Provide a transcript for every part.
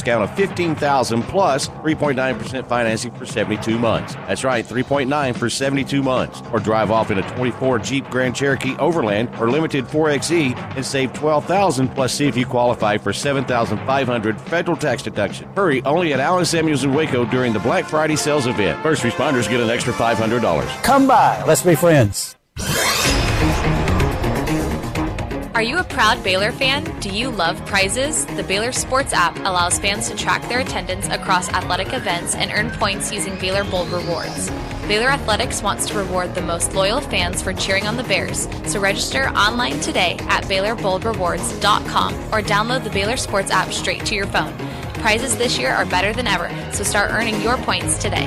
discount of $15,000 plus 3.9% financing for 72 months. That's right, 3.9 for 72 months. Or drive off in a 24 Jeep Grand Cherokee Overland or Limited 4XE and save $12,000 plus see if you qualify for $7,500 federal tax deduction. Hurry, only at Allen Samuels in Waco during the Black Friday sales event. First responders get an extra $500. Come by. Let's be friends. Are you a proud Baylor fan? Do you love prizes? The Baylor Sports app allows fans to track their attendance across athletic events and earn points using Baylor Bold Rewards. Baylor Athletics wants to reward the most loyal fans for cheering on the Bears, so register online today at BaylorBoldRewards.com or download the Baylor Sports app straight to your phone. Prizes this year are better than ever, so start earning your points today.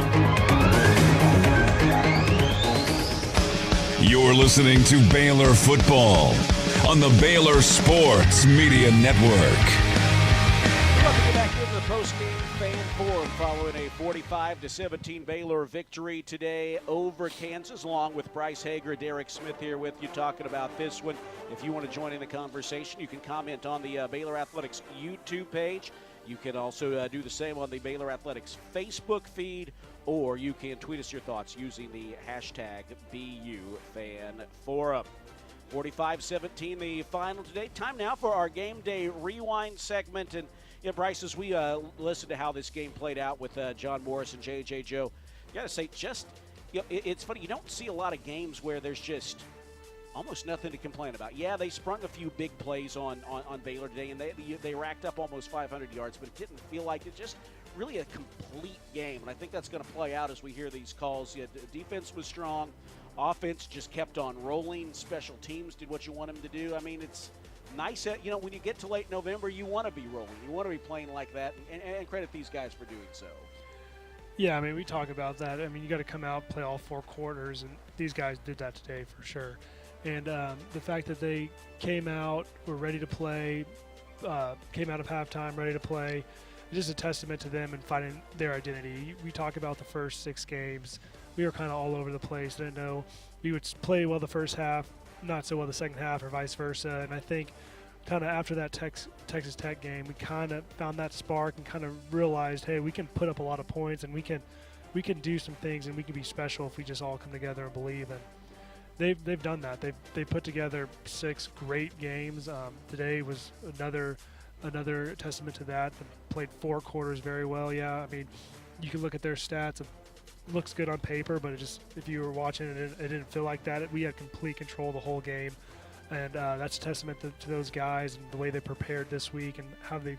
You're listening to Baylor Football on the Baylor Sports Media Network. Welcome back into the Postgame Fan Forum following a 45-17 Baylor victory today over Kansas, along with Bryce Hager, Derek Smith here with you talking about this one. If you want to join in the conversation, you can comment on the Baylor Athletics YouTube page. You can also do the same on the Baylor Athletics Facebook feed, or you can tweet us your thoughts using the hashtag BUFanForum. 45-17 the final today. Time now for our Game Day Rewind segment. And, Bryce, as we listen to how this game played out with John Morris and J.J. Joe, you got to say, it's funny. You don't see a lot of games where there's just almost nothing to complain about. Yeah, they sprung a few big plays on Baylor today, and they racked up almost 500 yards, but it didn't feel like it. Just really a complete game, and I think that's going to play out as we hear these calls. Yeah, the defense was strong. Offense just kept on rolling. Special teams did what you want them to do. I mean, it's nice that, when you get to late November, you want to be rolling. You want to be playing like that, and credit these guys for doing so. Yeah, I mean, we talk about that. I mean, you got to come out, play all four quarters, and these guys did that today for sure. And the fact that they came out, were ready to play, came out of halftime ready to play, just a testament to them and finding their identity. We talk about the first 6 games. We were kind of all over the place. Didn't know we would play well the first half, not so well the second half, or vice versa. And I think kind of after that Texas Tech game, we kind of found that spark and kind of realized, hey, we can put up a lot of points and we can do some things and we can be special if we just all come together and believe. And they've done that. They put together 6 great games. Today was another testament to that. They played 4 quarters very well. Yeah, I mean, you can look at their stats. It looks good on paper, but if you were watching it, it didn't feel like that. We had complete control the whole game, and that's a testament to those guys and the way they prepared this week and how they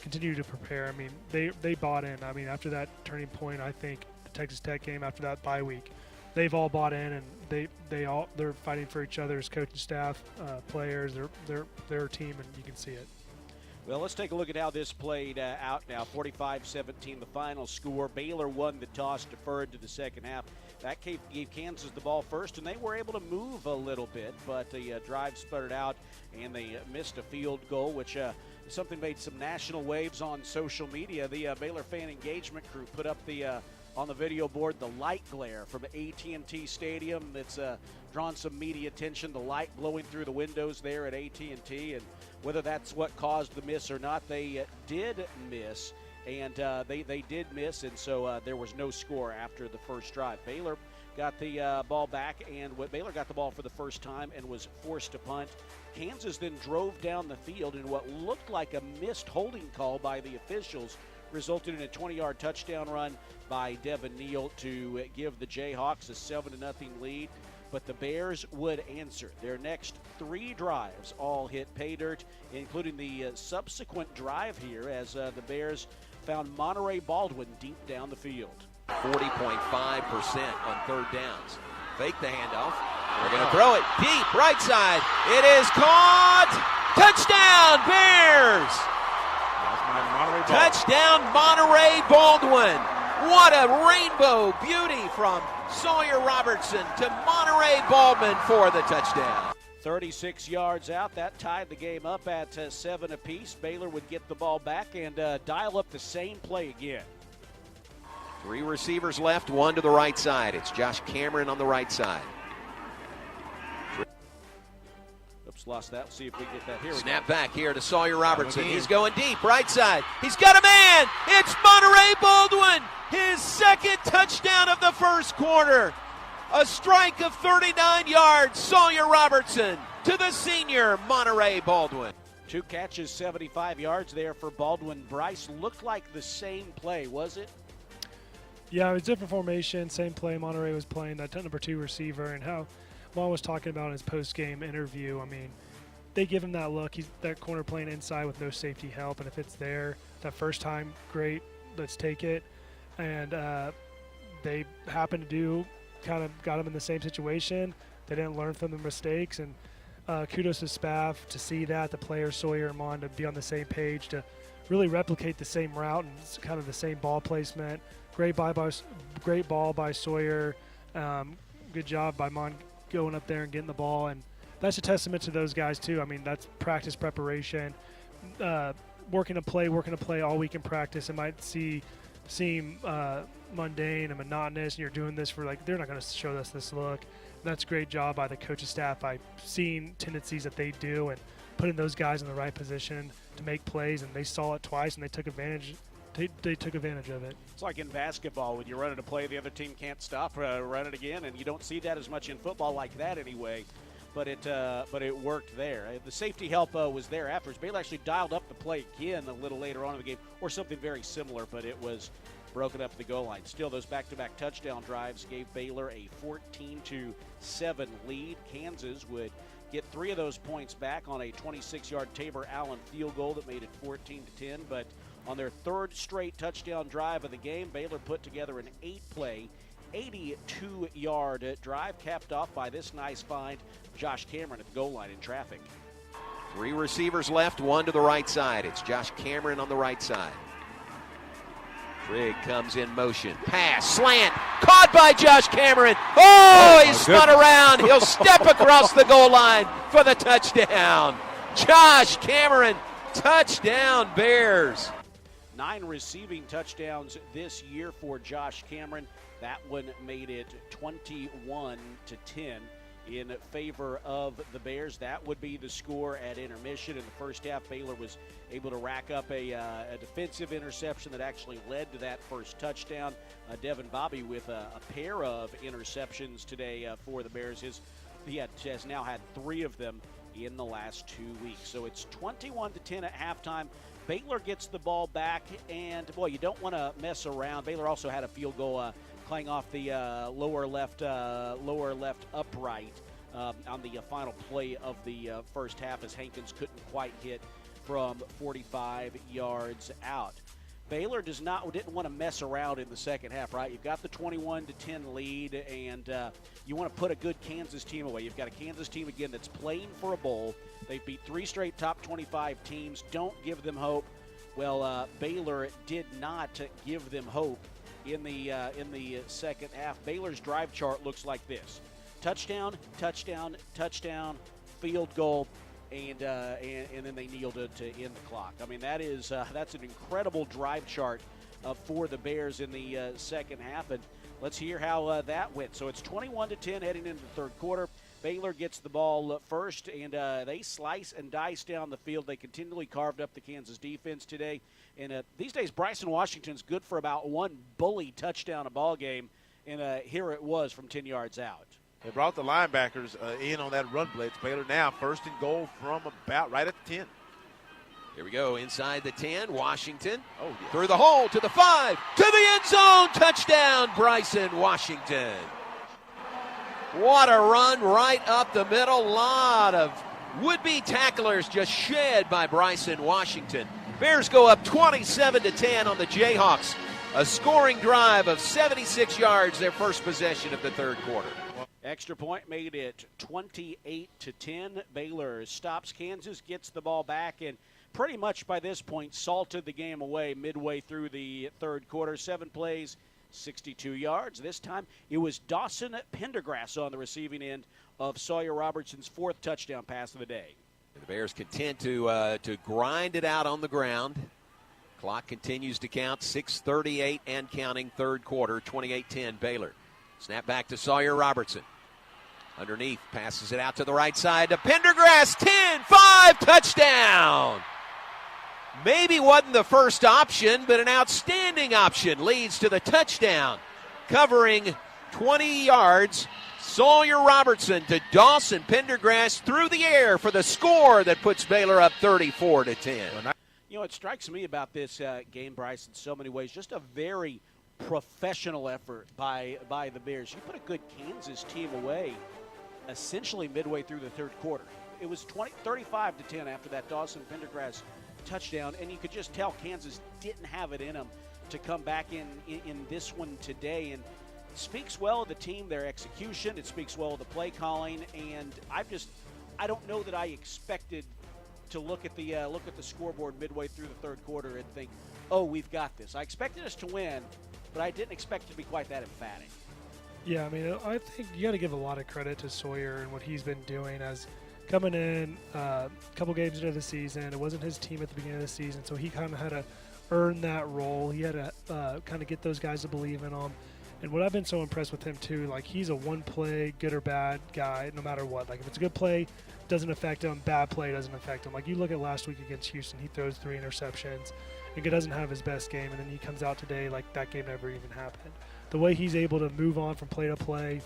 continue to prepare. I mean, they bought in. I mean, after that turning point, I think the Texas Tech game, after that bye week, they've all bought in, and they're fighting for each other's coaching staff, players, their team, and you can see it. Well, let's take a look at how this played out now. 45-17, the final score. Baylor won the toss, deferred to the second half. That gave Kansas the ball first, and they were able to move a little bit, but the drive sputtered out, and they missed a field goal, which something made some national waves on social media. The Baylor fan engagement crew put up on the video board the light glare from AT&T Stadium that's drawn some media attention, the light blowing through the windows there at AT&T, and whether that's what caused the miss or not, they did miss, and they did miss, and so there was no score after the first drive. Baylor got the ball back, and Baylor got the ball for the first time and was forced to punt. Kansas then drove down the field, and what looked like a missed holding call by the officials resulted in a 20-yard touchdown run by Devin Neal to give the Jayhawks a 7-0 lead. But the Bears would answer. Their next 3 drives all hit pay dirt, including the subsequent drive here as the Bears found Monterey Baldwin deep down the field. 40.5% on third downs. Fake the handoff. They're going to throw it deep, right side. It is caught. Touchdown, Bears! Touchdown, Monterey Baldwin. What a rainbow beauty from Sawyer Robertson to Monterey Baldwin for the touchdown. 36 yards out. That tied the game up at 7 apiece. Baylor would get the ball back and dial up the same play again. 3 receivers left, 1 to the right side. It's Josh Cameron on the right side. Oops, lost that. Let's see if we get that here. Snap back here to Sawyer Robertson. He's going deep, right side. He's got a man. It's Monterey Baldwin. His second touchdown of the first quarter. A strike of 39 yards. Sawyer Robertson to the senior Monterey Baldwin. 2 catches, 75 yards there for Baldwin. Bryce, looked like the same play, was it? Yeah, it was different formation, same play. Monterey was playing that number 2 receiver, and how Juan was talking about in his post-game interview. I mean, they give him that look. He's that corner playing inside with no safety help, and if it's there that first time, great, let's take it. And they happened to kind of got him in the same situation. They didn't learn from their mistakes, and kudos to Spaff to see that, the players, Sawyer and Mon, to be on the same page, to really replicate the same route and kind of the same ball placement. Great ball by Sawyer. Good job by Mon going up there and getting the ball, and that's a testament to those guys too. I mean, that's practice preparation, working a play all week in practice. It might seem mundane and monotonous, and you're doing this for they're not going to show us this look. And that's a great job by the coaching staff by seeing tendencies that they do and putting those guys in the right position to make plays, and they saw it twice and they took advantage. They took advantage of it. It's like in basketball when you're running a play, the other team can't stop, run it again, and you don't see that as much in football like that anyway. But it worked there. The safety help was there afterwards. Baylor actually dialed up the play again a little later on in the game, or something very similar, but it was broken up at the goal line. Still, those back-to-back touchdown drives gave Baylor a 14-7 lead. Kansas would get 3 of those points back on a 26-yard Tabor Allen field goal that made it 14-10, but on their 3rd straight touchdown drive of the game, Baylor put together an 8-play, 82-yard drive, capped off by this nice find, Josh Cameron at the goal line in traffic. 3 receivers left, 1 to the right side. It's Josh Cameron on the right side. Trigg comes in motion. Pass, slant, caught by Josh Cameron. Oh, he spun around. He'll step across the goal line for the touchdown. Josh Cameron, touchdown Bears. 9 receiving touchdowns this year for Josh Cameron. That one made it 21-10 in favor of the Bears. That would be the score at intermission. In the first half, Baylor was able to rack up a defensive interception that actually led to that first touchdown. Devin Bobby with a pair of interceptions today for the Bears. He has now had 3 of them in the last 2 weeks. So it's 21-10 at halftime. Baylor gets the ball back, and boy, you don't want to mess around. Baylor also had a field goal playing off the lower left upright on the final play of the first half, as Hankins couldn't quite hit from 45 yards out. Baylor didn't want to mess around in the second half, right? You've got the 21-10 lead, and you want to put a good Kansas team away. You've got a Kansas team, again, that's playing for a bowl. They've beat 3 straight top 25 teams. Don't give them hope. Well, Baylor did not give them hope in the second half. Baylor's drive chart looks like this: touchdown, touchdown, touchdown, field goal, and then they kneel to end the clock. I mean, that's an incredible drive chart for the Bears in the second half, and let's hear how that went. So it's 21-10 heading into the third quarter. Baylor gets the ball first, and they slice and dice down the field. They continually carved up the Kansas defense today. And these days, Bryson Washington's good for about 1 bully touchdown a ball game, and here it was from 10 yards out. They brought the linebackers in on that run blitz. Baylor now 1st and goal from about right at the 10. Here we go, inside the 10, Washington. Oh, yeah. Through the hole to the 5, to the end zone, touchdown, Bryson Washington. What a run right up the middle. Lot of would-be tacklers just shed by Bryson Washington. Bears go up 27-10 on the Jayhawks. A scoring drive of 76 yards, their first possession of the third quarter. Extra point made it 28-10. Baylor stops Kansas, gets the ball back, and pretty much by this point salted the game away midway through the third quarter. 7 plays, 62 yards. This time it was Dawson Pendergrass on the receiving end of Sawyer Robertson's 4th touchdown pass of the day. The Bears content to grind it out on the ground. Clock continues to count, 6:38 and counting, third quarter, 28-10 Baylor. Snap back to Sawyer Robertson. Underneath, passes it out to the right side to Pendergrass. 10-5, touchdown. Maybe wasn't the first option, but an outstanding option leads to the touchdown. Covering 20 yards, Sawyer Robertson to Dawson Pendergrass through the air for the score that puts Baylor up 34-10. You know, it strikes me about this game, Bryce, in so many ways, just a very professional effort by the Bears. You put a good Kansas team away essentially midway through the third quarter. It was 35-10 after that Dawson Pendergrass touchdown, and you could just tell Kansas didn't have it in them to come back in this one today. And it speaks well of the team, their execution. It speaks well of the play calling. And I don't know that I expected to look at the scoreboard midway through the third quarter and think, oh, we've got this. I expected us to win, but I didn't expect it to be quite that emphatic. Yeah, I mean, I think you got to give a lot of credit to Sawyer and what he's been doing as coming in a couple games into the season. It wasn't his team at the beginning of the season, so he kind of had to earn that role. He had to kind of get those guys to believe in him. And what I've been so impressed with him, too, like he's a one-play, good or bad guy no matter what. Like if it's a good play, doesn't affect him. Bad play doesn't affect him. Like you look at last week against Houston, he throws 3 interceptions. And he doesn't have his best game, and then he comes out today like that game never even happened. The way he's able to move on from play to play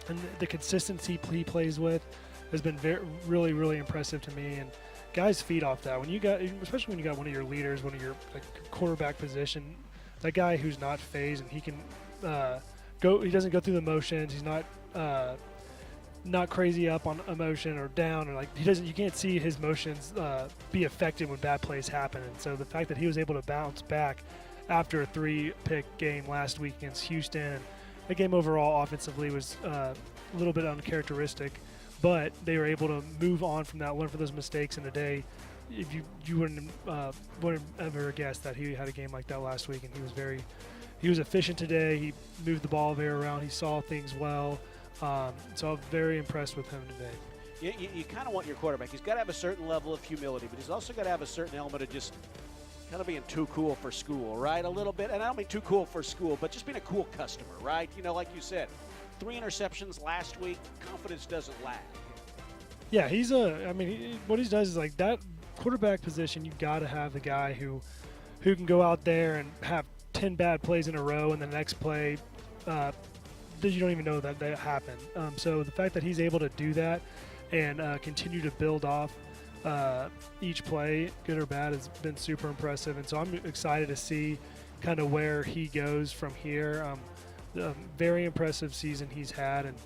and the consistency he plays with has been really, really impressive to me. And guys feed off that. When you got, especially when you got one of your leaders, one of your quarterback position, that guy who's not phased and he can go. He doesn't go through the motions. He's not crazy up on emotion or down, or like he doesn't. You can't see his motions be affected when bad plays happen. And so the fact that he was able to bounce back after a 3-pick game last week against Houston, the game overall offensively was a little bit uncharacteristic, but they were able to move on from that, learn from those mistakes in a day. If you wouldn't ever guess that he had a game like that last week, and he was efficient today. He moved the ball very around. He saw things well. So I'm very impressed with him today. You kind of want your quarterback. He's got to have a certain level of humility, but he's also got to have a certain element of just kind of being too cool for school, right? A little bit. And I don't mean too cool for school, but just being a cool customer, right? You know, like you said, 3 interceptions last week. Confidence doesn't lag. Yeah, what he does is like that quarterback position, you got to have the guy who can go out there and have 10 bad plays in a row, and the next play you don't even know that happened. So the fact that he's able to do that and continue to build off each play, good or bad, has been super impressive. And so I'm excited to see kind of where he goes from here. Very impressive season he's had, and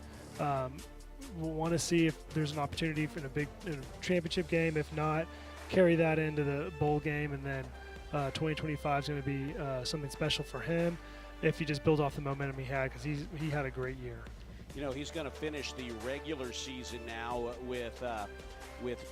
we'll want to see if there's an opportunity in a championship game. If not, carry that into the bowl game, and then 2025 is going to be something special for him if he just builds off the momentum he had, because he had a great year. You know, he's going to finish the regular season now with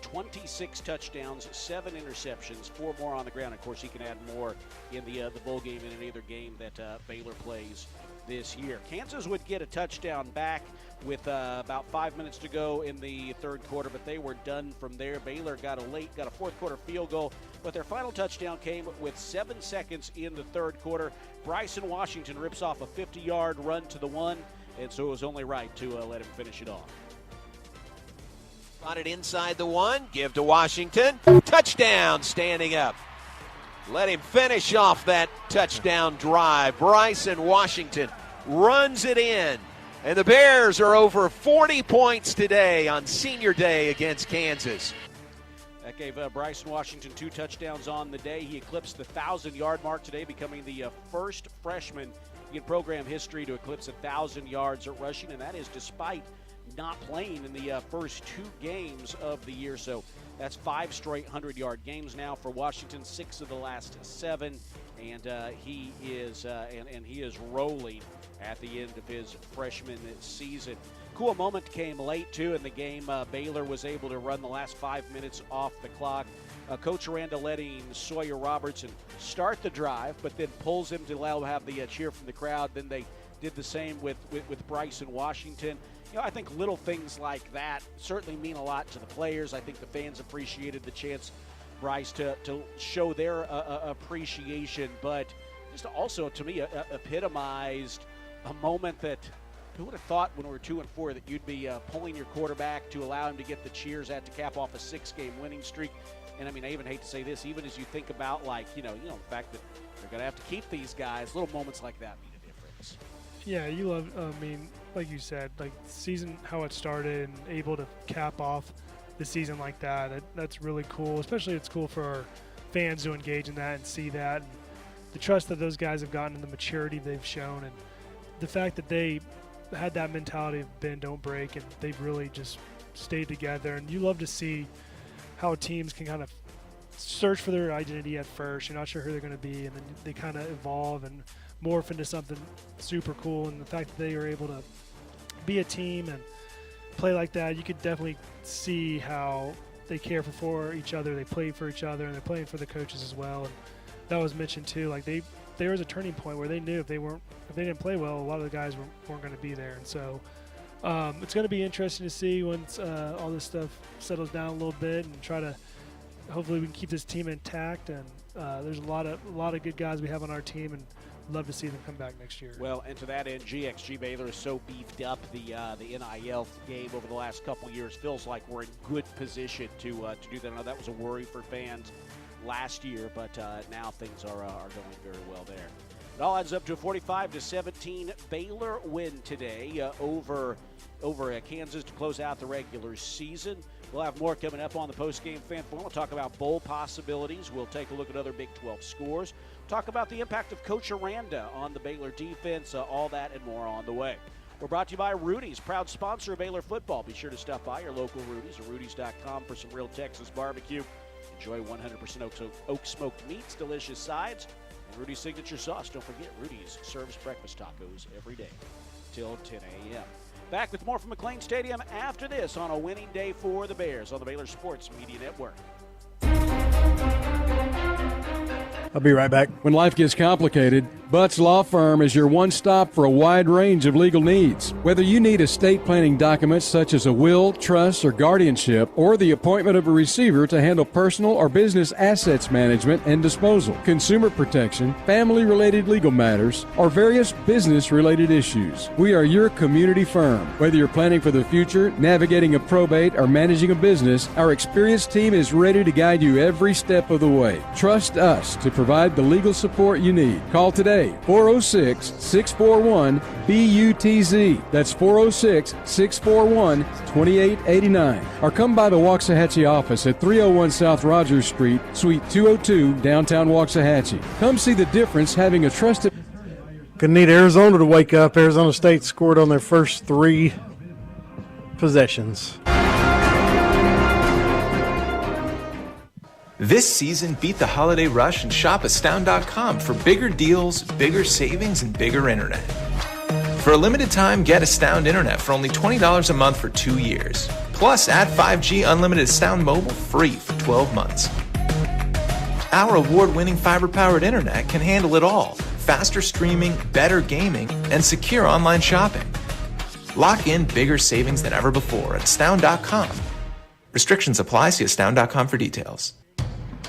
26 touchdowns, 7 interceptions, 4 more on the ground. Of course, he can add more in the bowl game and any other game that Baylor plays this year. Kansas would get a touchdown back with about 5 minutes to go in the third quarter, but they were done from there. Baylor got a fourth quarter field goal, but their final touchdown came with 7 seconds in the third quarter. Bryson Washington rips off a 50-yard run to the 1, and so it was only right to let him finish it off. Got it inside the 1, give to Washington, touchdown, standing up. Let him finish off that touchdown drive. Bryson Washington runs it in. And the Bears are over 40 points today on senior day against Kansas. That gave Bryson Washington 2 touchdowns on the day. He eclipsed the 1,000-yard mark today, becoming the first freshman in program history to eclipse 1,000 yards at rushing, and that is despite not playing in the first 2 games of the year. So that's 5 straight 100-yard games now for Washington, 6 of the last 7, and he is rolling at the end of his freshman season. Cool moment came late, too, in the game. Baylor was able to run the last 5 minutes off the clock. Coach Aranda letting Sawyer Robertson start the drive, but then pulls him to allow him to have the cheer from the crowd. Then they did the same with Bryson Washington. You know, I think little things like that certainly mean a lot to the players. I think the fans appreciated the chance, Bryce, to show their appreciation, but just also, to me, epitomized a moment that Who would have thought when we were 2-4 that you'd be pulling your quarterback to allow him to get the cheers at to cap off a 6-game winning streak? And I mean, I even hate to say this, even as you think about the fact that they're going to have to keep these guys, little moments like that mean a difference. Yeah, you love. I mean, like you said, like season how it started and able to cap off the season like that. That's really cool. Especially it's cool for our fans to engage in that and see that, and the trust that those guys have gotten and the maturity they've shown, and the fact that they had that mentality of bend don't break, and they've really just stayed together. And you love to see how teams can kind of search for their identity at first. You're not sure who they're going to be, and then they kind of evolve and morph into something super cool. And the fact that they are able to be a team and play like that, you could definitely see how they care for each other, they play for each other, and they're playing for the coaches as well. And that was mentioned too. Like there was a turning point where they knew if they didn't play well, a lot of the guys weren't going to be there. And so it's going to be interesting to see once all this stuff settles down a little bit, and try to hopefully we can keep this team intact. And there's a lot of good guys we have on our team, and love to see them come back next year. Well, and to that end, GXG Baylor is so beefed up. The NIL game over the last couple of years feels like we're in good position to do that. I know that was a worry for fans last year, but now things are going very well there. It all adds up to a 45-17 Baylor win today over Kansas to close out the regular season. We'll have more coming up on the Postgame Fan Forum. We'll talk about bowl possibilities. We'll take a look at other Big 12 scores. Talk about the impact of Coach Aranda on the Baylor defense. All that and more on the way. We're brought to you by Rudy's, proud sponsor of Baylor football. Be sure to stop by your local Rudy's or Rudy's.com for some real Texas barbecue. Enjoy 100% oak smoked meats, delicious sides, and Rudy's signature sauce. Don't forget, Rudy's serves breakfast tacos every day till 10 a.m. Back with more from McLean Stadium after this on a winning day for the Bears on the Baylor Sports Media Network. I'll be right back. When life gets complicated, Butts Law Firm is your one stop for a wide range of legal needs. Whether you need estate planning documents such as a will, trust, or guardianship, or the appointment of a receiver to handle personal or business assets management and disposal, consumer protection, family-related legal matters, or various business-related issues, we are your community firm. Whether you're planning for the future, navigating a probate, or managing a business, our experienced team is ready to guide you every step of the way. Trust us to provide the legal support you need. Call today, 406-641-BUTZ. That's 406-641-2889. Or come by the Waxahachie office at 301 South Rogers Street, Suite 202, downtown Waxahachie. Come see the difference having a trusted... Gonna need Arizona to wake up. Arizona State scored on their first 3 possessions. This season, beat the holiday rush and shop Astound.com for bigger deals, bigger savings, and bigger internet. For a limited time, get Astound Internet for only $20 a month for 2 years. Plus, add 5G unlimited Astound Mobile free for 12 months. Our award-winning fiber-powered internet can handle it all. Faster streaming, better gaming, and secure online shopping. Lock in bigger savings than ever before at Astound.com. Restrictions apply. See Astound.com for details.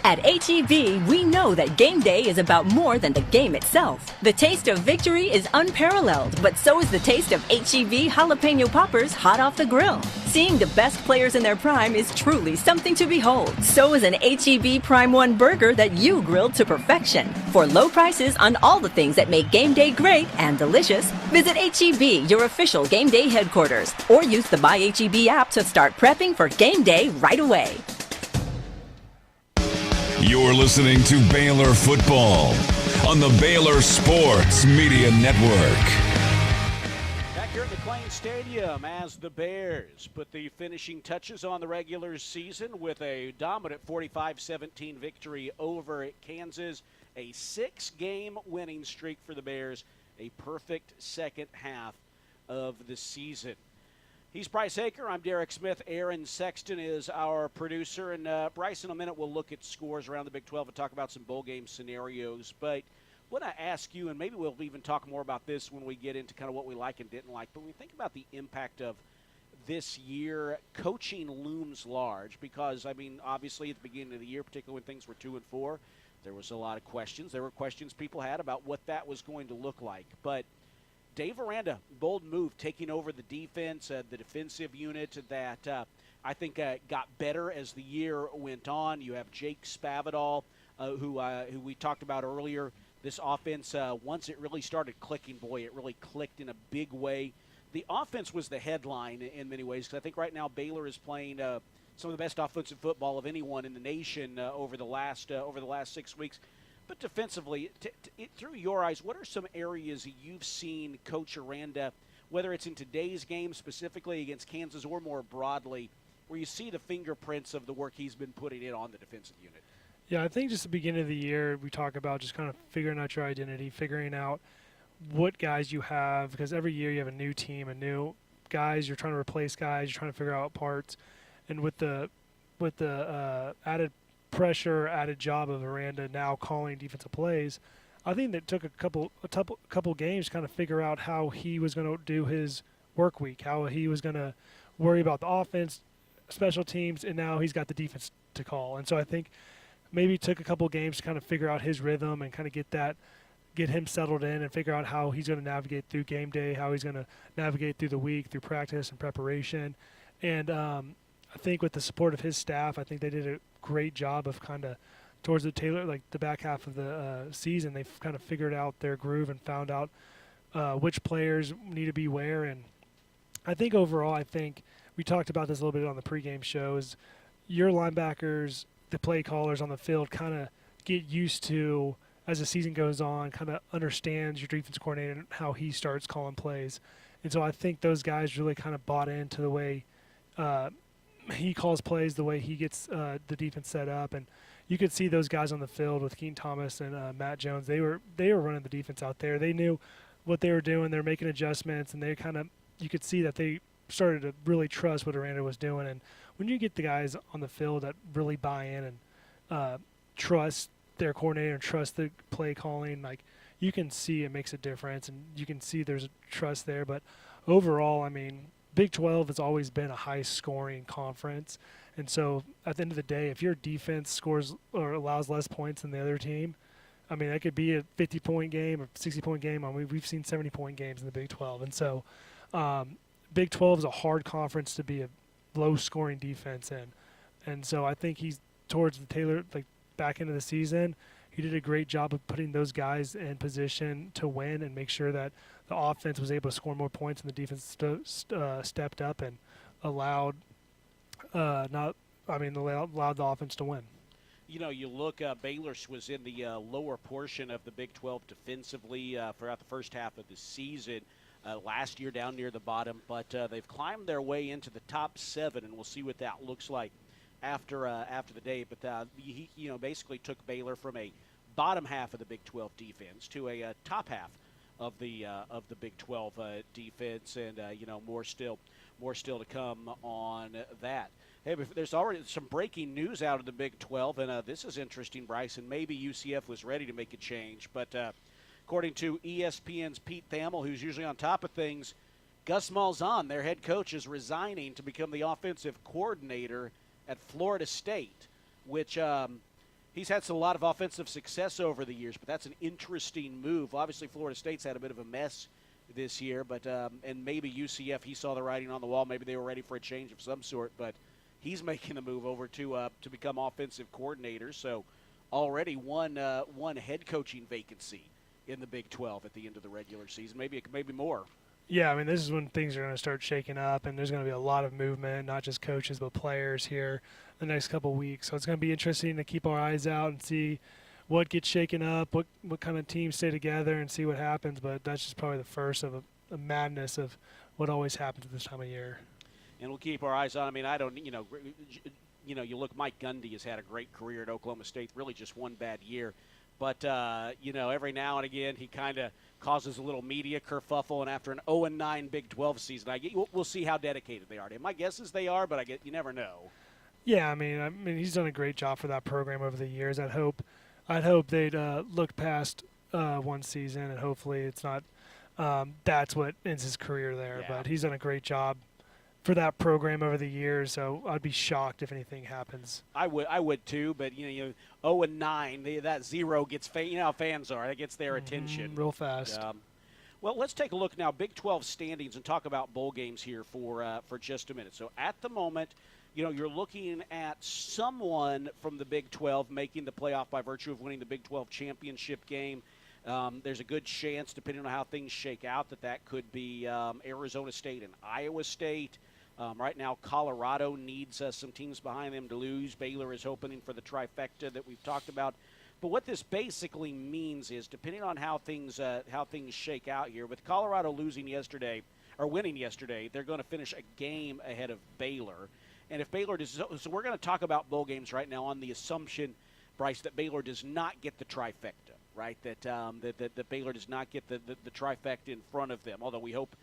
At H-E-B, we know that game day is about more than the game itself. The taste of victory is unparalleled, but so is the taste of H-E-B jalapeno poppers hot off the grill. Seeing the best players in their prime is truly something to behold. So is an H-E-B Prime 1 burger that you grilled to perfection. For low prices on all the things that make game day great and delicious, visit H-E-B, your official game day headquarters, or use the My H-E-B app to start prepping for game day right away. You're listening to Baylor Football on the Baylor Sports Media Network. Back here at McLean Stadium as the Bears put the finishing touches on the regular season with a dominant 45-17 victory over Kansas. A 6-game winning streak for the Bears. A perfect second half of the season. He's Bryce Aker. I'm Derek Smith. Aaron Sexton is our producer. And, Bryce, in a minute, we'll look at scores around the Big 12 and talk about some bowl game scenarios. But I want to ask you, and maybe we'll even talk more about this when we get into kind of what we like and didn't like, but when we think about the impact of this year, coaching looms large because, I mean, obviously at the beginning of the year, particularly when things were 2-4, there was a lot of questions. There were questions people had about what that was going to look like. But Dave Aranda, bold move, taking over the defense, the defensive unit that I think got better as the year went on. You have Jake Spavital, who we talked about earlier. This offense, once it really started clicking, boy, it really clicked in a big way. The offense was the headline in many ways, because I think right now Baylor is playing some of the best offensive football of anyone in the nation over the last 6 weeks. But defensively, through your eyes, what are some areas you've seen Coach Aranda, whether it's in today's game specifically against Kansas or more broadly, where you see the fingerprints of the work he's been putting in on the defensive unit? Yeah, I think just the beginning of the year, we talk about just kind of figuring out your identity, figuring out what guys you have, because every year you have a new team, a new guys, you're trying to replace guys, you're trying to figure out parts. And with the added pressure, added job of Aranda now calling defensive plays, I think that took a couple games to kind of figure out how he was going to do his work week, how he was going to worry about the offense, special teams, and now he's got the defense to call. And so I think maybe it took a couple games to kind of figure out his rhythm and kind of get him settled in and figure out how he's going to navigate through game day, how he's going to navigate through the week, through practice and preparation. And I think with the support of his staff, I think they did a great job of kind of towards the back half of the season, they've kind of figured out their groove and found out which players need to be where. And I think overall, I think we talked about this a little bit on the pregame shows. Your linebackers, the play callers on the field kind of get used to, as the season goes on, kind of understands your defense coordinator and how he starts calling plays. And so I think those guys really kind of bought into the way he calls plays, the way he gets the defense set up. And you could see those guys on the field with Keaton Thomas and Matt Jones. They were running the defense out there. They knew what they were doing. They're making adjustments, and you could see that they started to really trust what Aranda was doing. And when you get the guys on the field that really buy in and trust their coordinator and trust the play calling, like, you can see it makes a difference, and you can see there's a trust there. But overall, I mean, Big 12 has always been a high-scoring conference. And so at the end of the day, if your defense scores or allows less points than the other team, I mean, that could be a 50-point game or 60-point game. I mean, we've seen 70-point games in the Big 12. And so Big 12 is a hard conference to be a low-scoring defense in. And so I think he's towards the back end of the season, he did a great job of putting those guys in position to win and make sure that the offense was able to score more points and the defense stepped up and allowed the offense to win. You know, you look, Baylor was in the lower portion of the Big 12 defensively throughout the first half of the season. Last year down near the bottom, but they've climbed their way into the top 7, and we'll see what that looks like after the day. But he basically took Baylor from a bottom half of the Big 12 defense to a top half of the Big 12 defense, and more still to come on that. Hey, there's already some breaking news out of the Big 12, and this is interesting, Bryce, and maybe UCF was ready to make a change, but according to ESPN's Pete Thamel, who's usually on top of things, Gus Malzahn, their head coach, is resigning to become the offensive coordinator at Florida State, which he's had a lot of offensive success over the years, but that's an interesting move. Obviously, Florida State's had a bit of a mess this year, but and maybe UCF, he saw the writing on the wall. Maybe they were ready for a change of some sort, but he's making the move over to become offensive coordinator. So already one head coaching vacancy in the Big 12 at the end of the regular season, maybe more. Yeah, I mean, this is when things are going to start shaking up, and there's going to be a lot of movement, not just coaches but players here the next couple of weeks. So it's going to be interesting to keep our eyes out and see what gets shaken up, what kind of teams stay together, and see what happens. But that's just probably the first of a madness of what always happens at this time of year. And we'll keep our eyes on. I mean, you look, Mike Gundy has had a great career at Oklahoma State, really just one bad year. But, every now and again he kind of causes a little media kerfuffle, and after an 0-9 Big 12 season, we'll see how dedicated they are to him. My guess is they are, but you never know. Yeah, I mean, he's done a great job for that program over the years. I'd hope they'd look past one season, and hopefully it's not that's what ends his career there. Yeah. But he's done a great job for that program over the years, so I'd be shocked if anything happens. I would too, but 0-9, that 0 gets how fans are. That gets their attention real fast. Well, let's take a look now, Big 12 standings, and talk about bowl games here for just a minute. So at the moment, you're looking at someone from the Big 12 making the playoff by virtue of winning the Big 12 championship game. There's a good chance, depending on how things shake out, that could be Arizona State and Iowa State. Right now, Colorado needs some teams behind them to lose. Baylor is hoping for the trifecta that we've talked about. But what this basically means is, depending on how things shake out here, with Colorado winning yesterday, they're going to finish a game ahead of Baylor. And if Baylor does, so we're going to talk about bowl games right now on the assumption, Bryce, that Baylor does not get the trifecta, right? That Baylor does not get the trifecta in front of them. Although we hope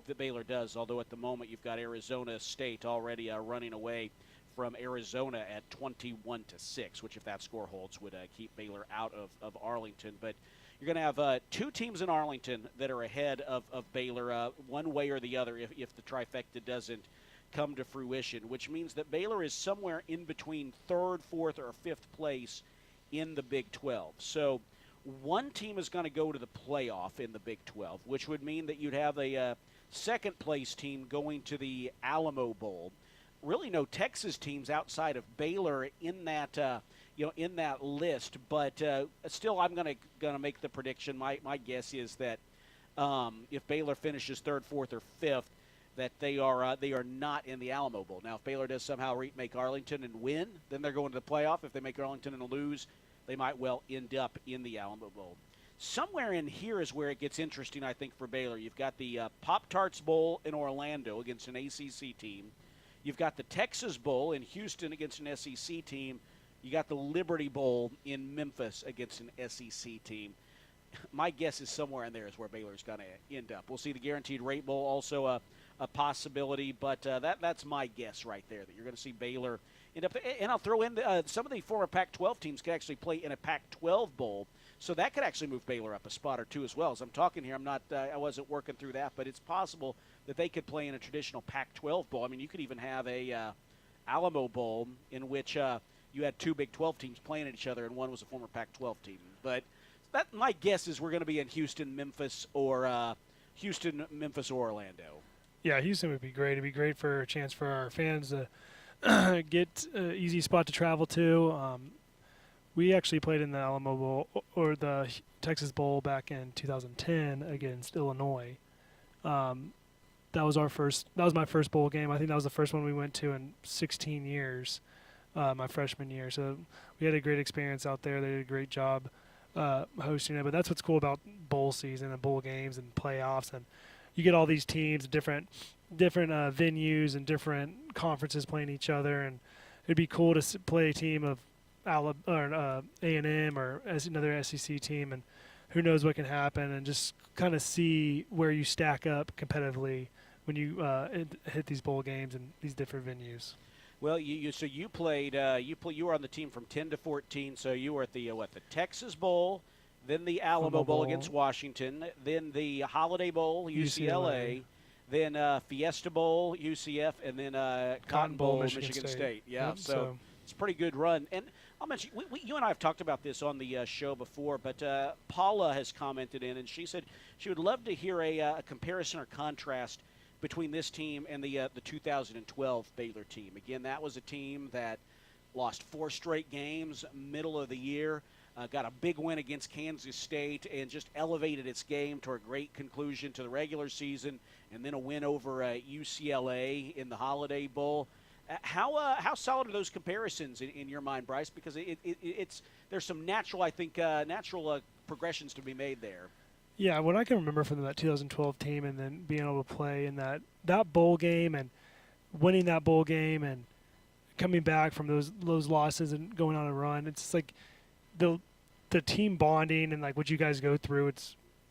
that Baylor does. Although at the moment you've got Arizona State already running away from Arizona at 21-6, which if that score holds would keep Baylor out of Arlington. But you're going to have two teams in Arlington that are ahead of Baylor one way or the other if the trifecta doesn't come to fruition, which means that Baylor is somewhere in between third, fourth, or fifth place in the Big 12. So one team is going to go to the playoff in the Big 12, which would mean that you'd have a second place team going to the Alamo Bowl. Really no Texas teams outside of Baylor in that in that list, but still I'm going to make the prediction. My guess is that if Baylor finishes third, fourth, or fifth, that they are not in the Alamo Bowl. Now, if Baylor does somehow make Arlington and win, then they're going to the playoff. If they make Arlington and lose, they might well end up in the Alamo Bowl. Somewhere in here is where it gets interesting, I think, for Baylor. You've got the Pop-Tarts Bowl in Orlando against an ACC team. You've got the Texas Bowl in Houston against an SEC team. You got the Liberty Bowl in Memphis against an SEC team. My guess is somewhere in there is where Baylor's going to end up. We'll see the Guaranteed Rate Bowl, also a possibility, but that's my guess right there, that you're going to see Baylor end up. And I'll throw in some of the former Pac-12 teams could actually play in a Pac-12 Bowl, so that could actually move Baylor up a spot or two as well. As I'm talking here, I wasn't working through that, but it's possible that they could play in a traditional Pac-12 Bowl. I mean, you could even have a Alamo Bowl in which you had two Big 12 teams playing at each other, and one was a former Pac-12 team. But my guess is we're going to be in Houston, Memphis, or Orlando. Yeah, Houston would be great. It'd be great for a chance for our fans to get an easy spot to travel to. We actually played in the Alamo Bowl or the Texas Bowl back in 2010 against Illinois. That was my first bowl game. I think that was the first one we went to in 16 years, my freshman year. So we had a great experience out there. They did a great job hosting it. But that's what's cool about bowl season and bowl games and playoffs, and you get all these teams, different venues and different conferences playing each other, and it'd be cool to play a team of A&M or as another SEC team, and who knows what can happen, and just kind of see where you stack up competitively when you hit these bowl games and these different venues. Well, you played you were on the team from 10 to 14, so you were at the Texas Bowl, then the Alamo Bowl against Washington, then the Holiday Bowl, UCLA, then Fiesta Bowl, UCF, and then Cotton Bowl, Michigan State. Yeah, Yep, so it's a pretty good run. And I'll mention, you and I have talked about this on the show before, but Paula has commented in, and she said she would love to hear a comparison or contrast between this team and the 2012 Baylor team. Again, that was a team that lost 4 straight games middle of the year, got a big win against Kansas State, and just elevated its game to a great conclusion to the regular season, and then a win over UCLA in the Holiday Bowl. How solid are those comparisons in your mind, Bryce? Because there's some natural progressions to be made there. Yeah, what I can remember from that 2012 team, and then being able to play in that bowl game and winning that bowl game and coming back from those losses and going on a run, it's just like the team bonding and like what you guys go through.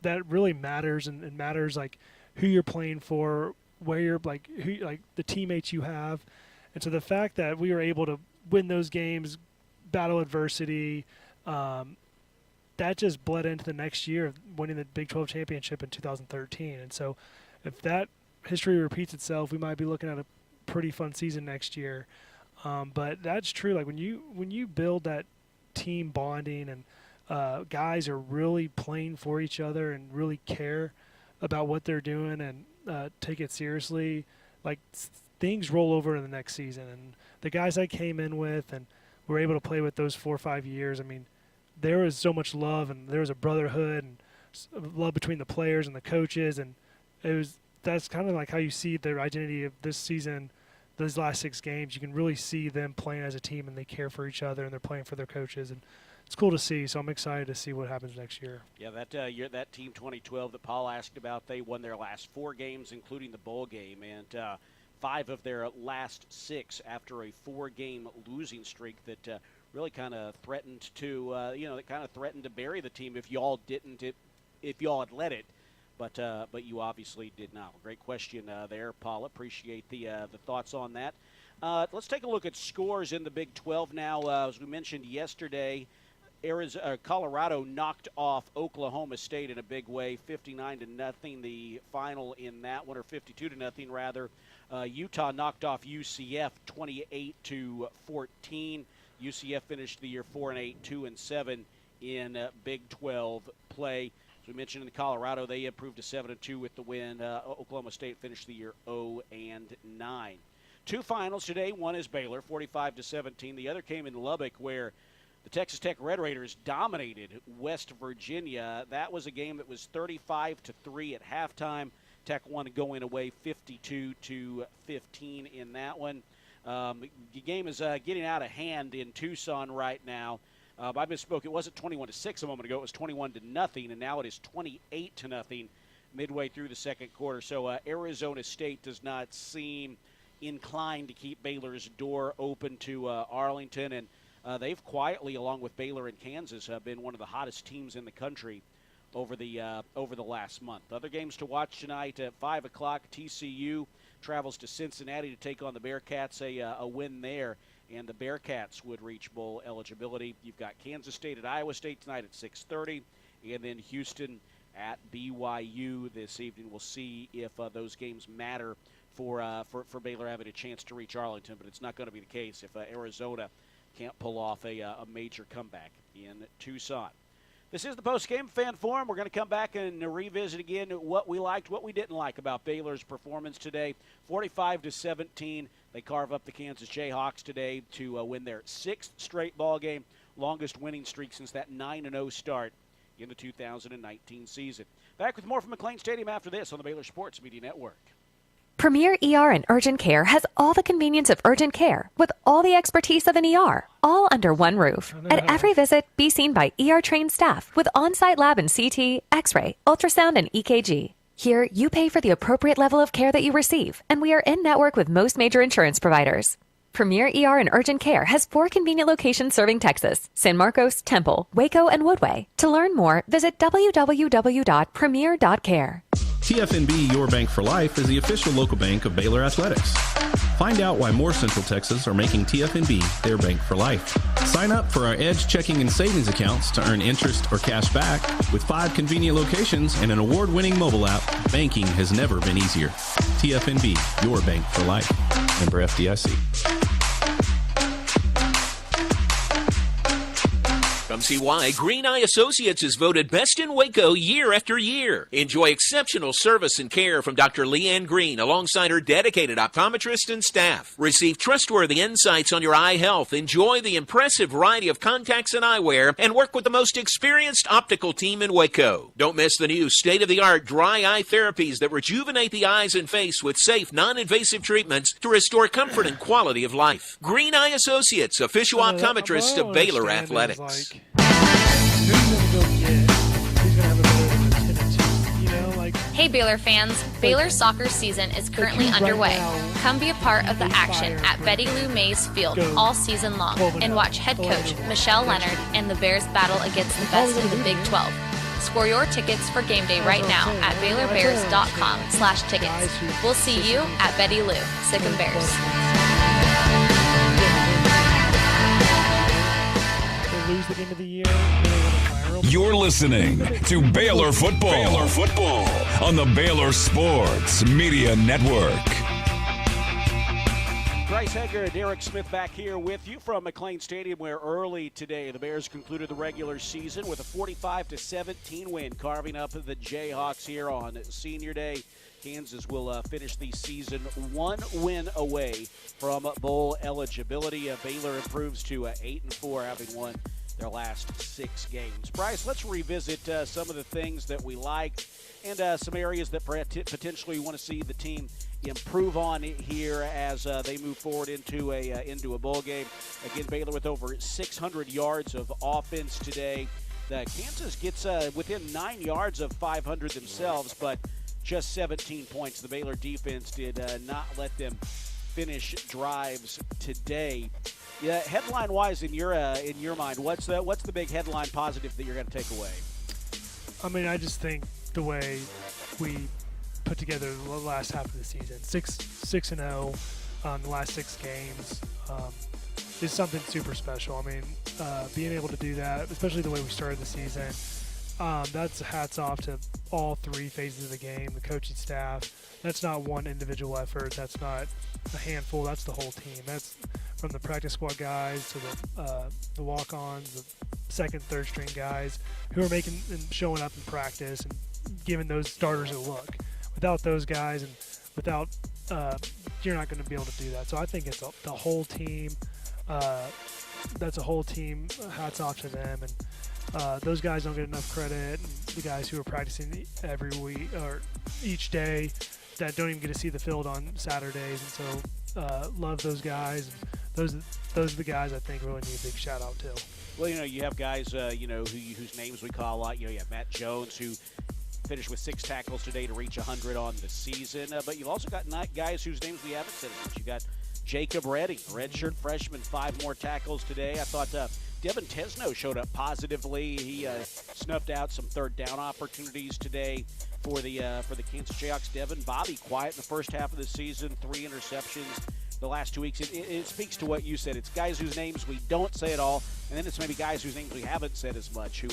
That really matters, and matters like who you're playing for, where you're the teammates you have. And so the fact that we were able to win those games, battle adversity, that just bled into the next year of winning the Big 12 championship in 2013. And so if that history repeats itself, we might be looking at a pretty fun season next year. But that's true. Like when you build that team bonding and guys are really playing for each other and really care, about what they're doing and take it seriously, like things roll over in the next season. And the guys I came in with and were able to play with those 4 or 5 years, I mean, there was so much love and there was a brotherhood and love between the players and the coaches, and that's kind of like how you see their identity of this season. Those last 6 games, you can really see them playing as a team, and they care for each other, and they're playing for their coaches, and it's cool to see. So I'm excited to see what happens next year. Yeah, that team 2012 that Paul asked about, they won their last 4 games, including the bowl game, and 5 of their last 6 after a 4-game losing streak that really kind of threatened to, bury the team if y'all had let it. But you obviously did not. Great question there, Paul. Appreciate the thoughts on that. Let's take a look at scores in the Big 12 now. As we mentioned yesterday, Colorado knocked off Oklahoma State in a big way, 59-0. The final in that one, or 52-0 rather. Utah knocked off UCF 28-14. UCF finished the year 4-8, 2-7 in Big 12 play. We mentioned in Colorado, they improved to 7-2 with the win. Oklahoma State finished the year 0-9. 2 finals today. One is Baylor, 45-17. The other came in Lubbock, where the Texas Tech Red Raiders dominated West Virginia. That was a game that was 35-3 at halftime. Tech won going away 52-15 in that one. The game is getting out of hand in Tucson right now. I misspoke. It wasn't 21-6 a moment ago. It was 21-0, and now it is 28-0 midway through the second quarter. So Arizona State does not seem inclined to keep Baylor's door open to Arlington, and they've quietly, along with Baylor and Kansas, been one of the hottest teams in the country over the last month. Other games to watch tonight at 5 o'clock. TCU travels to Cincinnati to take on the Bearcats. A win there, and the Bearcats would reach bowl eligibility. You've got Kansas State at Iowa State tonight at 6:30, and then Houston at BYU this evening. We'll see if those games matter for Baylor having a chance to reach Arlington, but it's not going to be the case if Arizona can't pull off a major comeback in Tucson. This is the Postgame Fan Forum. We're going to come back and revisit again what we liked, what we didn't like about Baylor's performance today. 45-17, they carve up the Kansas Jayhawks today to win their 6th straight ball game, longest winning streak since that 9-0 start in the 2019 season. Back with more from McLean Stadium after this on the Baylor Sports Media Network. Premier ER and Urgent Care has all the convenience of urgent care with all the expertise of an ER, all under one roof. At every visit, be seen by ER-trained staff with on-site lab and CT, X-ray, ultrasound, and EKG. Here, you pay for the appropriate level of care that you receive, and we are in-network with most major insurance providers. Premier ER and Urgent Care has 4 convenient locations serving Texas: San Marcos, Temple, Waco, and Woodway. To learn more, visit www.premier.care. TFNB Your Bank for Life is the official local bank of Baylor Athletics. Find out why more Central Texas are making TFNB their bank for life. Sign up for our Edge checking and savings accounts to earn interest or cash back. With 5 convenient locations and an award-winning mobile app, banking has never been easier. TFNB Your Bank for Life. Member FDIC. Come see why Green Eye Associates is voted best in Waco year after year. Enjoy exceptional service and care from Dr. Leanne Green alongside her dedicated optometrist and staff. Receive trustworthy insights on your eye health. Enjoy the impressive variety of contacts and eyewear, and work with the most experienced optical team in Waco. Don't miss the new state-of-the-art dry eye therapies that rejuvenate the eyes and face with safe, non-invasive treatments to restore comfort and quality of life. Green Eye Associates, official optometrist of Baylor Athletics. Hey Baylor fans, Baylor soccer season is currently underway. Come be a part of the action at Betty Lou Mays Field all season long and watch head coach Michelle Leonard and the Bears battle against the best in the Big 12. Score your tickets for game day right now at BaylorBears.com/tickets. We'll see you at Betty Lou. Sick 'em Bears. Lose the game of the year. You're listening to Baylor Football. Baylor Football on the Baylor Sports Media Network. Bryce Hager and Derek Smith back here with you from McLean Stadium, where early today the Bears concluded the regular season with a 45-17 win, carving up the Jayhawks here on Senior Day. Kansas will finish the season 1 win away from bowl eligibility. Baylor improves to 8-4, having won their last 6 games. Bryce, let's revisit some of the things that we like and some areas that potentially want to see the team improve on here as they move forward into a bowl game. Again, Baylor with over 600 yards of offense today. Kansas gets within 9 yards of 500 themselves, but just 17 points. The Baylor defense did not let them finish drives today. Yeah, headline-wise, in your mind, what's the big headline positive that you're going to take away? I mean, I just think the way we put together the last half of the season, 6-0 on the last 6 games, is something super special. I mean, being able to do that, especially the way we started the season, that's hats off to all 3 phases of the game, the coaching staff. That's not one individual effort. That's not a handful. That's the whole team. That's from the practice squad guys to the walk-ons, the second, third string guys who are making and showing up in practice and giving those starters a look. Without those guys and without you're not going to be able to do that. So I think it's the whole team. That's a whole team. Hats off to them. And those guys don't get enough credit. And the guys who are practicing every week or each day that don't even get to see the field on Saturdays. And so love those guys. And those are the guys I think really need a big shout out to. Well, you have guys, whose names we call a lot. You have Matt Jones, who finished with 6 tackles today to reach 100 on the season. But you've also got guys whose names we haven't said as much. You got Jacob Redding, redshirt freshman, 5 more tackles today. I thought Devin Tesno showed up positively. He snuffed out some third down opportunities today for the Kansas Jayhawks. Devin, Bobby quiet in the first half of the season, 3 interceptions the last 2 weeks. It speaks to what you said. It's guys whose names we don't say at all, and then it's maybe guys whose names we haven't said as much who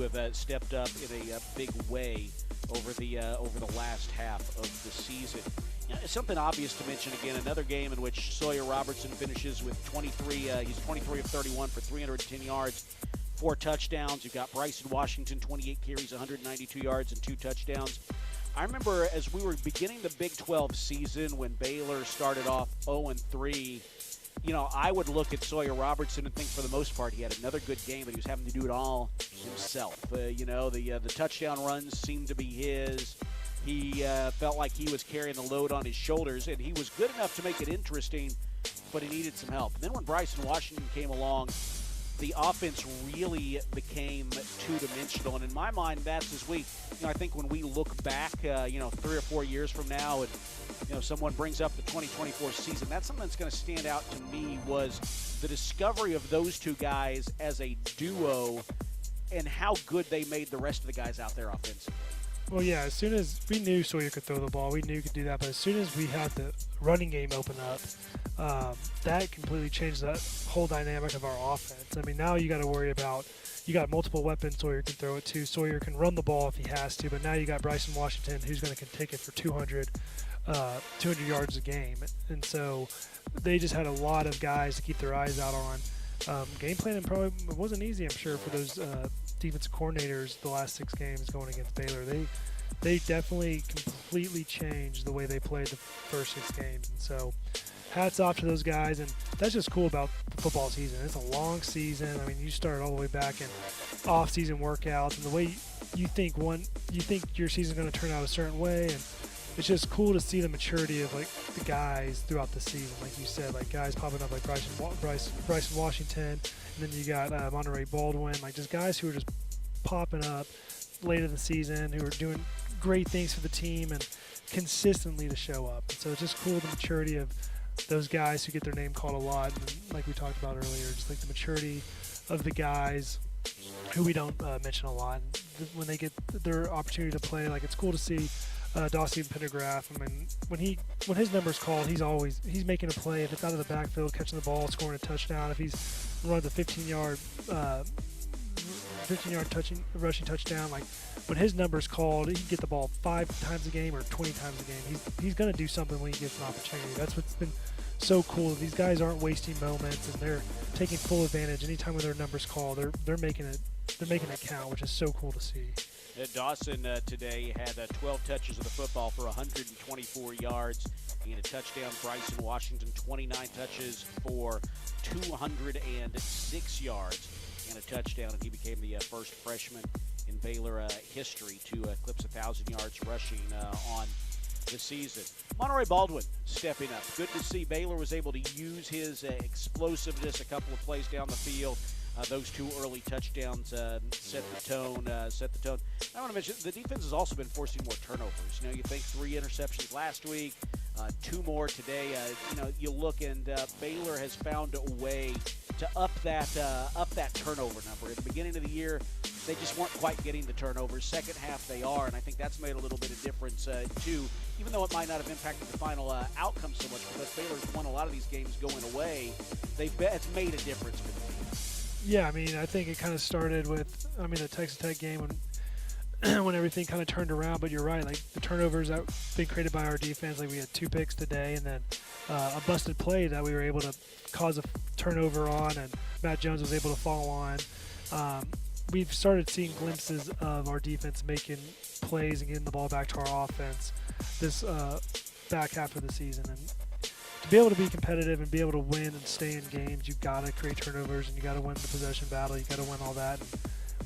have stepped up in a big way over the last half of the season. It's something obvious to mention again. Another game in which Sawyer Robertson finishes with 23. He's 23 of 31 for 310 yards, 4 touchdowns. You've got Bryson Washington, 28 carries, 192 yards, and 2 touchdowns. I remember as we were beginning the Big 12 season when Baylor started off 0-3, I would look at Sawyer Robertson and think for the most part he had another good game, but he was having to do it all himself. The touchdown runs seemed to be his. He felt like he was carrying the load on his shoulders, and he was good enough to make it interesting, but he needed some help. And then when Bryson Washington came along, the offense really became two-dimensional. And in my mind, that's as I think when we look back, 3 or 4 years from now, and someone brings up the 2024 season, that's something that's going to stand out to me was the discovery of those 2 guys as a duo and how good they made the rest of the guys out there offensively. Well, yeah, as soon as we knew Sawyer could throw the ball, we knew he could do that. But as soon as we had the running game open up, that completely changed the whole dynamic of our offense. I mean, now you got to worry about you got multiple weapons Sawyer can throw it to. Sawyer can run the ball if he has to, but now you got Bryson Washington who's going to take it for 200 yards a game. And so they just had a lot of guys to keep their eyes out on. Game planning probably wasn't easy, I'm sure, for those defensive coordinators the last 6 games going against Baylor. They definitely completely changed the way they played the first 6 games. And so hats off to those guys, and that's just cool about the football season. It's a long season. I mean, you start all the way back in off-season workouts, and the way you think your season's going to turn out a certain way, and it's just cool to see the maturity of the guys throughout the season. Like you said, guys popping up like Bryson Washington, and then you got Monterey Baldwin, just guys who are just popping up late in the season, who are doing great things for the team and consistently to show up. And so it's just cool the maturity of those guys who get their name called a lot, and like we talked about earlier, just the maturity of the guys who we don't mention a lot. And when they get their opportunity to play, it's cool to see Dawson Pendergraph. I mean, when his number's called, he's making a play. If it's out of the backfield, catching the ball, scoring a touchdown. If he's runs a 15-yard rushing touchdown, when his number's called, he can get the ball 5 times a game or 20 times a game. He's going to do something when he gets an opportunity. That's what's been so cool. These guys aren't wasting moments, and they're taking full advantage. Anytime when their number's called, they're making it count, which is so cool to see. Dawson today had 12 touches of the football for 124 yards and a touchdown. Bryson Washington, 29 touches for 206 yards and a touchdown, and he became the first freshman in Baylor history to eclipse 1,000 yards rushing on the season. Monterey Baldwin stepping up. Good to see Baylor was able to use his explosiveness a couple of plays down the field. Those 2 early touchdowns set the tone. I want to mention the defense has also been forcing more turnovers. You think 3 interceptions last week, 2 more today. You look and Baylor has found a way to up that turnover number. At the beginning of the year, they just weren't quite getting the turnovers. Second half, they are, and I think that's made a little bit of difference too. Even though it might not have impacted the final outcome so much, because Baylor's won a lot of these games going away, it's made a difference for the team. Yeah, I think it kind of started with, the Texas Tech game when everything kind of turned around. But you're right, like the turnovers that been created by our defense, like we had 2 picks today, and then a busted play that we were able to cause a turnover on, and Matt Jones was able to fall on. We've started seeing glimpses of our defense making plays and getting the ball back to our offense this back half of the season. And to be able to be competitive and be able to win and stay in games, you've got to create turnovers and you got to win the possession battle. You got to win all that. And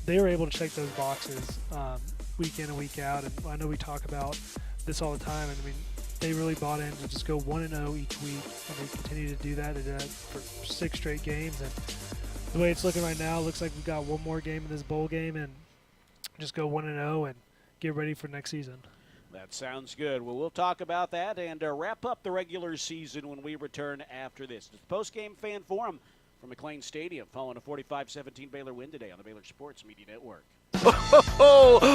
they were able to check those boxes week in and week out. And I know we talk about this all the time. And they really bought in to just go 1-0 each week, and they continue to do that. They did that for 6 straight games. And the way it's looking right now, it looks like we've got 1 more game in this bowl game and just go 1-0 and get ready for next season. That sounds good. Well, we'll talk about that and wrap up the regular season when we return after this. It's the Postgame Fan Forum from McLean Stadium following a 45-17 Baylor win today on the Baylor Sports Media Network.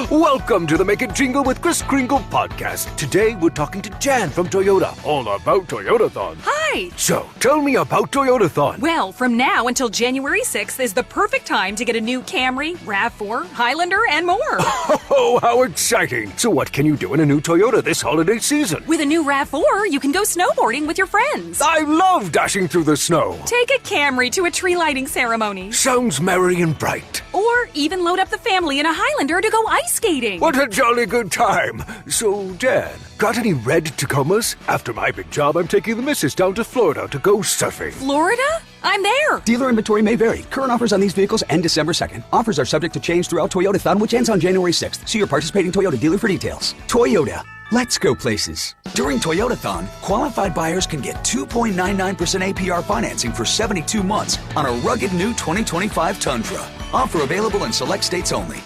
Welcome to the Make It Jingle with Kris Kringle podcast. Today we're talking to Jan from Toyota, all about Toyotathon. Hi! So, tell me about Toyotathon. Well, from now until January 6th is the perfect time to get a new Camry, RAV4, Highlander, and more. Oh, how exciting! So what can you do in a new Toyota this holiday season? With a new RAV4, you can go snowboarding with your friends. I love dashing through the snow. Take a Camry to a tree lighting ceremony. Sounds merry and bright. Or even load up the family in a Highlander to go ice skating. What a jolly good time. So, Jan, got any red Tacomas? After my big job, I'm taking the missus down to Florida to go surfing. Florida? I'm there. Dealer inventory may vary. Current offers on these vehicles end December 2nd. Offers are subject to change throughout Toyotathon, which ends on January 6th. See your participating Toyota dealer for details. Toyota. Let's go places. During Toyotathon, qualified buyers can get 2.99% APR financing for 72 months on a rugged new 2025 Tundra. Offer available in select states only.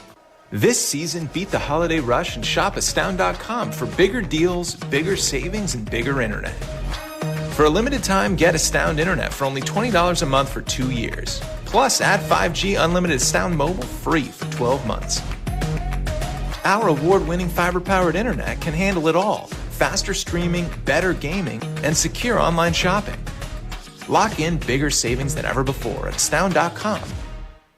This season, beat the holiday rush and shop Astound.com for bigger deals, bigger savings, and bigger internet. For a limited time, get Astound Internet for only $20 a month for 2 years. Plus, add 5G unlimited Astound Mobile free for 12 months. Our award-winning fiber-powered internet can handle it all. Faster streaming, better gaming, and secure online shopping. Lock in bigger savings than ever before at Astound.com.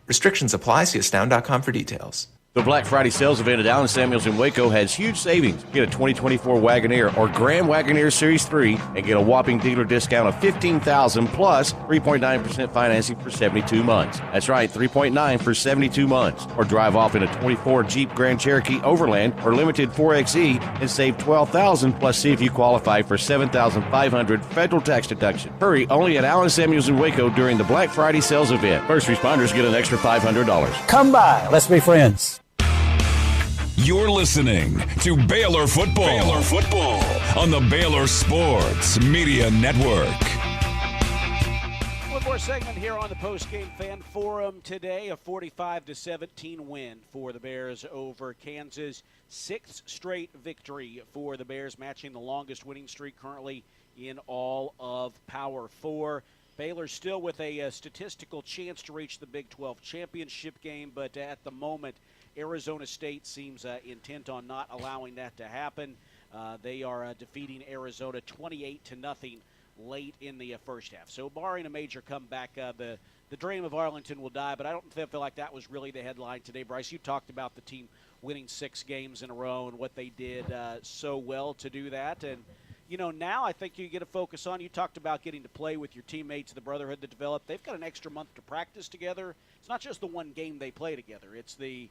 Restrictions apply. See Astound.com for details. The Black Friday sales event at Allen Samuels in Waco has huge savings. Get a 2024 Wagoneer or Grand Wagoneer Series 3 and get a whopping dealer discount of $15,000 plus 3.9% financing for 72 months. That's right, 3.9 for 72 months. Or drive off in a 24 Jeep Grand Cherokee Overland or Limited 4XE and save $12,000 plus see if you qualify for $7,500 federal tax deduction. Hurry, only at Allen Samuels in Waco during the Black Friday sales event. First responders get an extra $500. Come by, let's be friends. You're listening to Baylor Football. Baylor Football on the Baylor Sports Media Network. One more segment here on the Postgame Fan Forum today. A 45-17 win for the Bears over Kansas. 6th straight victory for the Bears, matching the longest winning streak currently in all of Power 4. Baylor still with a statistical chance to reach the Big 12 championship game, but at the moment, Arizona State seems intent on not allowing that to happen. They are defeating Arizona 28-0 late in the first half. So barring a major comeback, the dream of Arlington will die, but I don't feel like that was really the headline today. Bryce, you talked about the team winning 6 games in a row and what they did so well to do that. And, Now I think you get a focus on, you talked about getting to play with your teammates, the brotherhood that developed. They've got an extra month to practice together. It's not just the one game they play together. It's the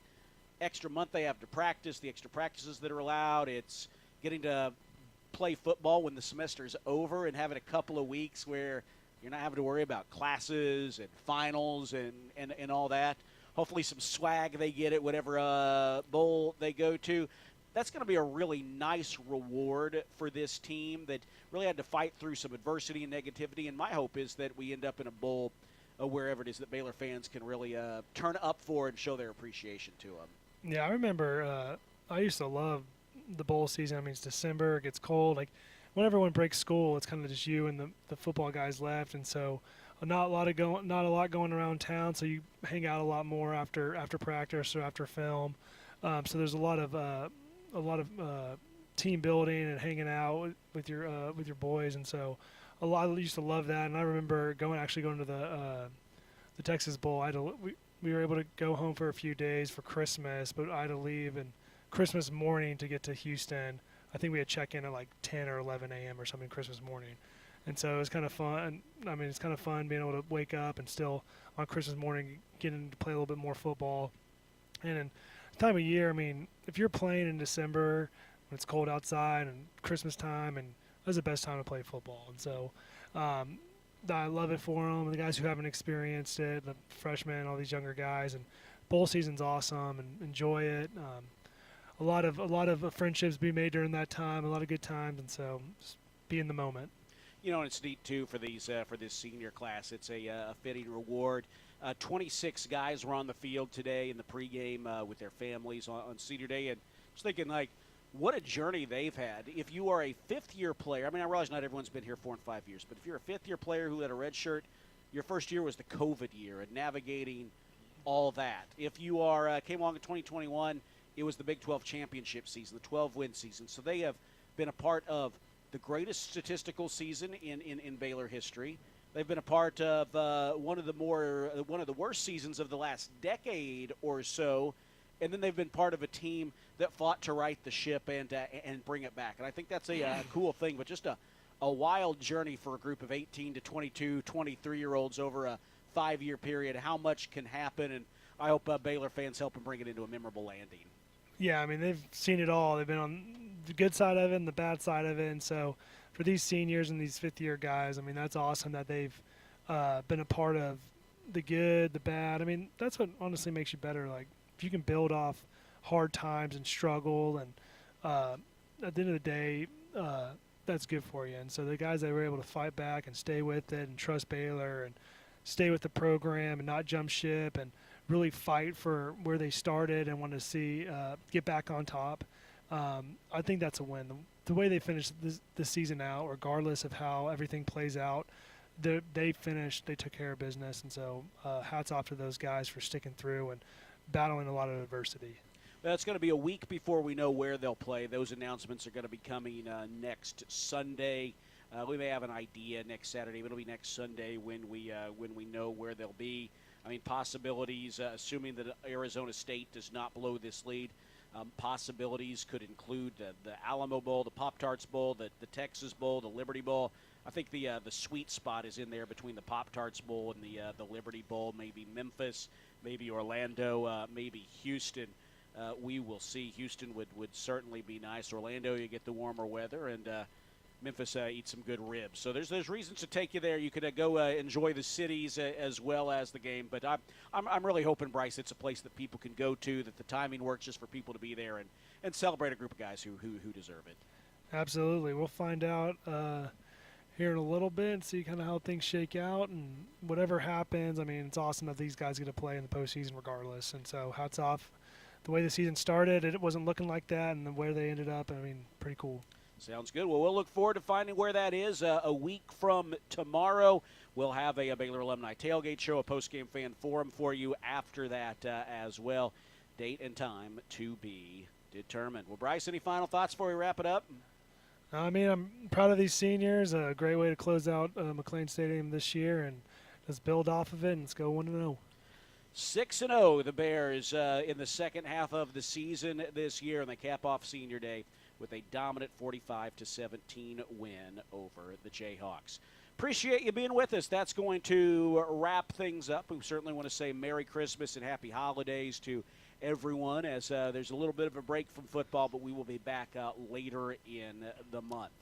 extra month they have to practice, the extra practices that are allowed. It's getting to play football when the semester's over and having a couple of weeks where you're not having to worry about classes and finals and all that. Hopefully some swag they get at whatever bowl they go to. That's going to be a really nice reward for this team that really had to fight through some adversity and negativity. And my hope is that we end up in a bowl wherever it is that Baylor fans can really turn up for and show their appreciation to them. Yeah, I remember I used to love the bowl season. I mean, it's December, it gets cold. Like, when everyone breaks school, it's kind of just you and the football guys left, and so not a lot going around town. So you hang out a lot more after practice or after film. So there's a lot of team building and hanging out with your boys, and so I used to love that. And I remember going to the Texas Bowl. We were able to go home for a few days for Christmas, but I had to leave and Christmas morning to get to Houston. I think we had check-in at like 10 or 11 a.m. or something Christmas morning. And so it was kind of fun. I mean, it's kind of fun being able to wake up and still on Christmas morning getting to play a little bit more football. And in time of year, I mean, if you're playing in December when it's cold outside and Christmas time, and that's the best time to play football. And so I love it for them, and the guys who haven't experienced it, the freshmen, all these younger guys. And bowl season's awesome, and enjoy it. A lot of friendships be made during that time, a lot of good times, and so just be in the moment. And it's neat too for this senior class. It's a fitting reward. 26 guys were on the field today in the pregame with their families on senior day, and just thinking like, what a journey they've had. If you are a fifth-year player, I mean, I realize not everyone's been here 4 and 5 years, but if you're a fifth-year player who had a red shirt, your first year was the COVID year and navigating all that. If you came along in 2021. It was the Big 12 championship season, the 12-win season. So they have been a part of the greatest statistical season in Baylor history. They've been a part of one of the worst seasons of the last decade or so, and then they've been part of a team that fought to right the ship and bring it back. And I think that's a cool thing, but just a wild journey for a group of 18 to 22, 23-year-olds over a 5-year period. How much can happen, and I hope Baylor fans help them bring it into a memorable landing. Yeah, I mean, they've seen it all. They've been on the good side of it and the bad side of it. And so for these seniors and these fifth-year guys, I mean, that's awesome that they've been a part of the good, the bad. I mean, that's what honestly makes you better. Like, if you can build off hard times and struggle, and at the end of the day, that's good for you. And so the guys that were able to fight back and stay with it and trust Baylor and stay with the program and not jump ship and really fight for where they started and want to see get back on top. I think that's a win. The way they finished the season out, regardless of how everything plays out, they took care of business. And so hats off to those guys for sticking through and battling a lot of adversity. It's going to be a week before we know where they'll play. Those announcements are going to be coming next Sunday. We may have an idea next Saturday, but it'll be next Sunday when we know where they'll be. I mean, possibilities, assuming that Arizona State does not blow this lead, possibilities could include the Alamo Bowl, the Pop-Tarts Bowl, the Texas Bowl, the Liberty Bowl. I think the sweet spot is in there between the Pop-Tarts Bowl and the Liberty Bowl, maybe Memphis, maybe Orlando, maybe Houston. We will see. Houston would certainly be nice. Orlando, you get the warmer weather, and Memphis eats some good ribs. So there's reasons to take you there. You could go enjoy the cities as well as the game. But I'm really hoping, Bryce, it's a place that people can go to, that the timing works just for people to be there and celebrate a group of guys who deserve it. Absolutely. We'll find out here in a little bit and see kind of how things shake out. And whatever happens, I mean, it's awesome that these guys get to play in the postseason regardless. And so hats off. The way the season started, it wasn't looking like that, and the way they ended up, I mean, pretty cool. Sounds good. Well, we'll look forward to finding where that is. A week from tomorrow, we'll have a Baylor Alumni Tailgate Show, a Postgame Fan Forum for you after that as well. Date and time to be determined. Well, Bryce, any final thoughts before we wrap it up? I mean, I'm proud of these seniors. A great way to close out McLean Stadium this year, and just build off of it and let's go 1-0. 6-0, the Bears in the second half of the season this year, and they cap off Senior Day with a dominant 45-17 win over the Jayhawks. Appreciate you being with us. That's going to wrap things up. We certainly want to say Merry Christmas and Happy Holidays to everyone, as there's a little bit of a break from football, but we will be back later in the month.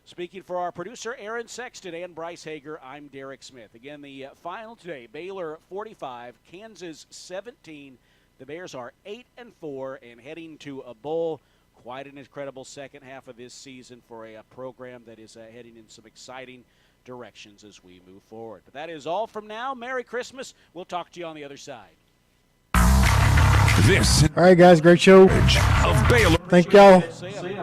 Speaking for our producer, Aaron Sexton and Bryce Hager, I'm Derek Smith. Again, the final today, Baylor 45, Kansas 17. The Bears are 8-4 and heading to a bowl. Quite an incredible second half of this season for a program that is heading in some exciting directions as we move forward. But that is all from now. Merry Christmas. We'll talk to you on the other side. This all right, guys, great show. Of Baylor. Thank y'all.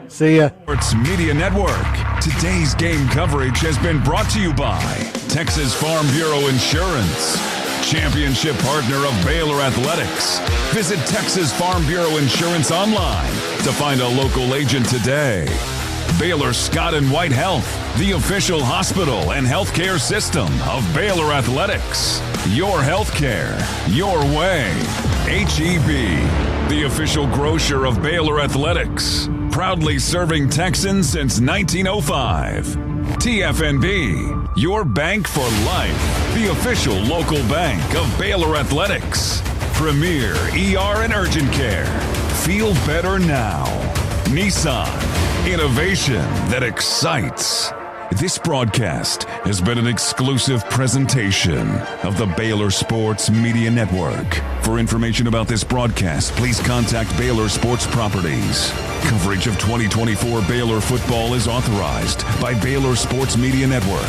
See ya. Sports Media Network. Today's game coverage has been brought to you by Texas Farm Bureau Insurance, championship partner of Baylor Athletics. Visit Texas Farm Bureau Insurance online to find a local agent today. Baylor Scott and White Health, the official hospital and healthcare system of Baylor Athletics. Your healthcare, your way. HEB, the official grocer of Baylor Athletics. Proudly serving Texans since 1905. TFNB, your bank for life. The official local bank of Baylor Athletics. Premier ER and Urgent Care. Feel better now. Nissan, innovation that excites. This broadcast has been an exclusive presentation of the Baylor Sports Media Network. For information about this broadcast, please contact Baylor Sports Properties. Coverage of 2024 Baylor football is authorized by Baylor Sports Media Network.